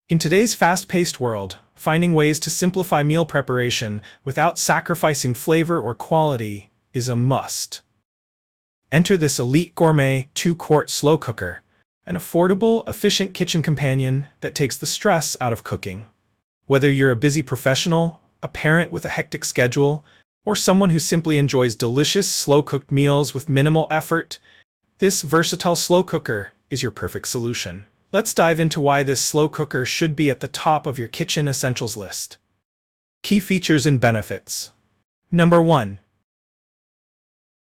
In today's fast-paced world, finding ways to simplify meal preparation without sacrificing flavor or quality is a must. Enter this Elite Gourmet 2-quart slow cooker, an affordable, efficient kitchen companion that takes the stress out of cooking. Whether you're a busy professional, a parent with a hectic schedule, or someone who simply enjoys delicious, slow-cooked meals with minimal effort, this versatile slow cooker is your perfect solution. Let's dive into why this slow cooker should be at the top of your kitchen essentials list. Key features and benefits. Number 1.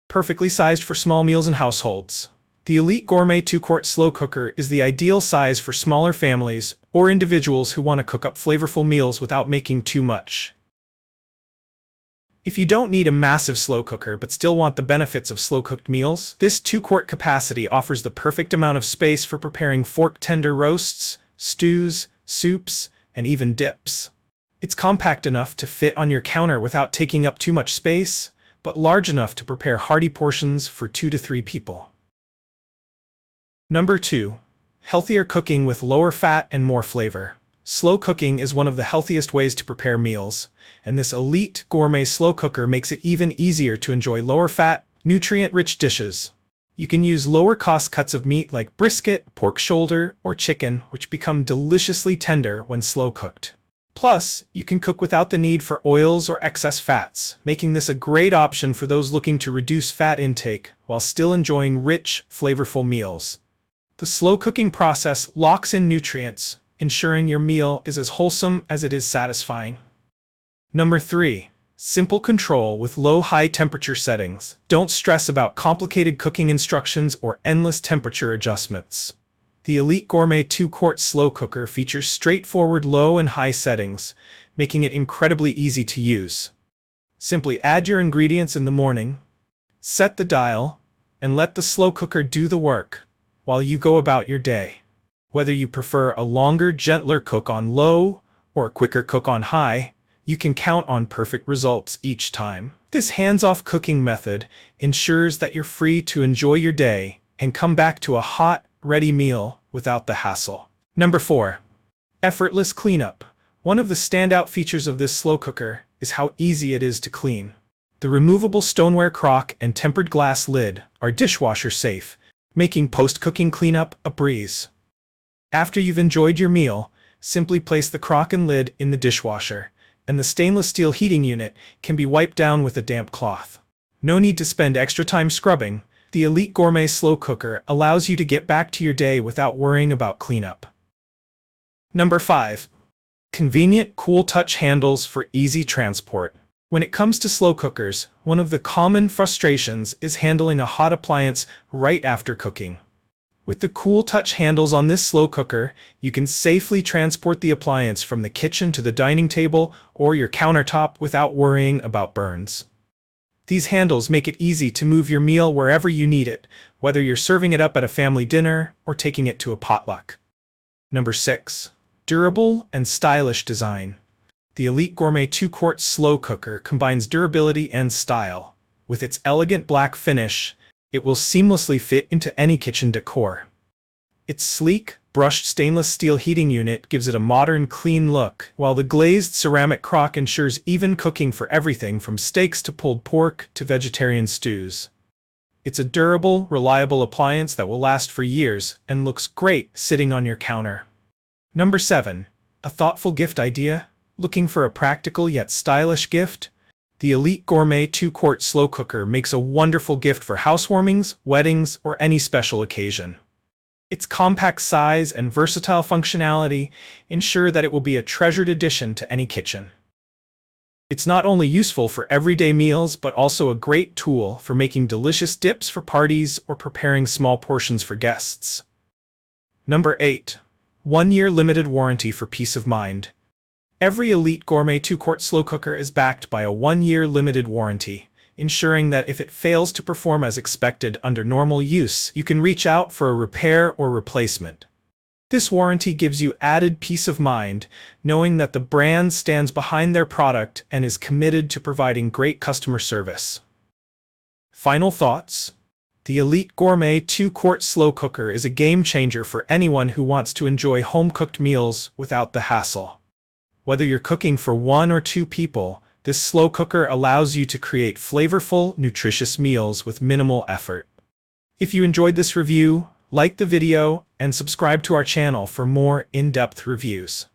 Perfectly sized for small meals and households. The Elite Gourmet 2-quart slow cooker is the ideal size for smaller families or individuals who want to cook up flavorful meals without making too much. If you don't need a massive slow cooker but still want the benefits of slow-cooked meals, this 2-quart capacity offers the perfect amount of space for preparing fork-tender roasts, stews, soups, and even dips. It's compact enough to fit on your counter without taking up too much space, but large enough to prepare hearty portions for 2 to 3 people. Number 2. Healthier cooking with lower fat and more flavor. Slow cooking is one of the healthiest ways to prepare meals, and this Elite Gourmet slow cooker makes it even easier to enjoy lower-fat, nutrient-rich dishes. You can use lower-cost cuts of meat like brisket, pork shoulder, or chicken, which become deliciously tender when slow-cooked. Plus, you can cook without the need for oils or excess fats, making this a great option for those looking to reduce fat intake while still enjoying rich, flavorful meals. The slow cooking process locks in nutrients, ensuring your meal is as wholesome as it is satisfying. Number 3. Simple control with low-high temperature settings. Don't stress about complicated cooking instructions or endless temperature adjustments. The Elite Gourmet 2-quart slow cooker features straightforward low and high settings, making it incredibly easy to use. Simply add your ingredients in the morning, set the dial, and let the slow cooker do the work while you go about your day. Whether you prefer a longer, gentler cook on low or a quicker cook on high, you can count on perfect results each time. This hands-off cooking method ensures that you're free to enjoy your day and come back to a hot, ready meal without the hassle. Number 4. Effortless cleanup. One of the standout features of this slow cooker is how easy it is to clean. The removable stoneware crock and tempered glass lid are dishwasher safe, making post-cooking cleanup a breeze. After you've enjoyed your meal, simply place the crock and lid in the dishwasher, and the stainless steel heating unit can be wiped down with a damp cloth. No need to spend extra time scrubbing. The Elite Gourmet slow cooker allows you to get back to your day without worrying about cleanup. Number 5. Convenient, cool touch handles for easy transport. When it comes to slow cookers, one of the common frustrations is handling a hot appliance right after cooking. With the cool touch handles on this slow cooker, you can safely transport the appliance from the kitchen to the dining table or your countertop without worrying about burns. These handles make it easy to move your meal wherever you need it, whether you're serving it up at a family dinner or taking it to a potluck. Number 6. Durable and stylish design. The Elite Gourmet 2-quart slow cooker combines durability and style. With its elegant black finish, it will seamlessly fit into any kitchen decor. Its sleek, brushed stainless steel heating unit gives it a modern, clean look, while the glazed ceramic crock ensures even cooking for everything from steaks to pulled pork to vegetarian stews. It's a durable, reliable appliance that will last for years and looks great sitting on your counter. Number 7. A thoughtful gift idea? Looking for a practical yet stylish gift? The Elite Gourmet 2-quart slow cooker makes a wonderful gift for housewarmings, weddings, or any special occasion. Its compact size and versatile functionality ensure that it will be a treasured addition to any kitchen. It's not only useful for everyday meals, but also a great tool for making delicious dips for parties or preparing small portions for guests. Number 8. 1-year limited warranty for peace of mind. Every Elite Gourmet 2-quart slow cooker is backed by a 1-year limited warranty, ensuring that if it fails to perform as expected under normal use, you can reach out for a repair or replacement. This warranty gives you added peace of mind, knowing that the brand stands behind their product and is committed to providing great customer service. Final thoughts? The Elite Gourmet 2-quart slow cooker is a game-changer for anyone who wants to enjoy home-cooked meals without the hassle. Whether you're cooking for 1 or 2 people, this slow cooker allows you to create flavorful, nutritious meals with minimal effort. If you enjoyed this review, like the video and subscribe to our channel for more in-depth reviews.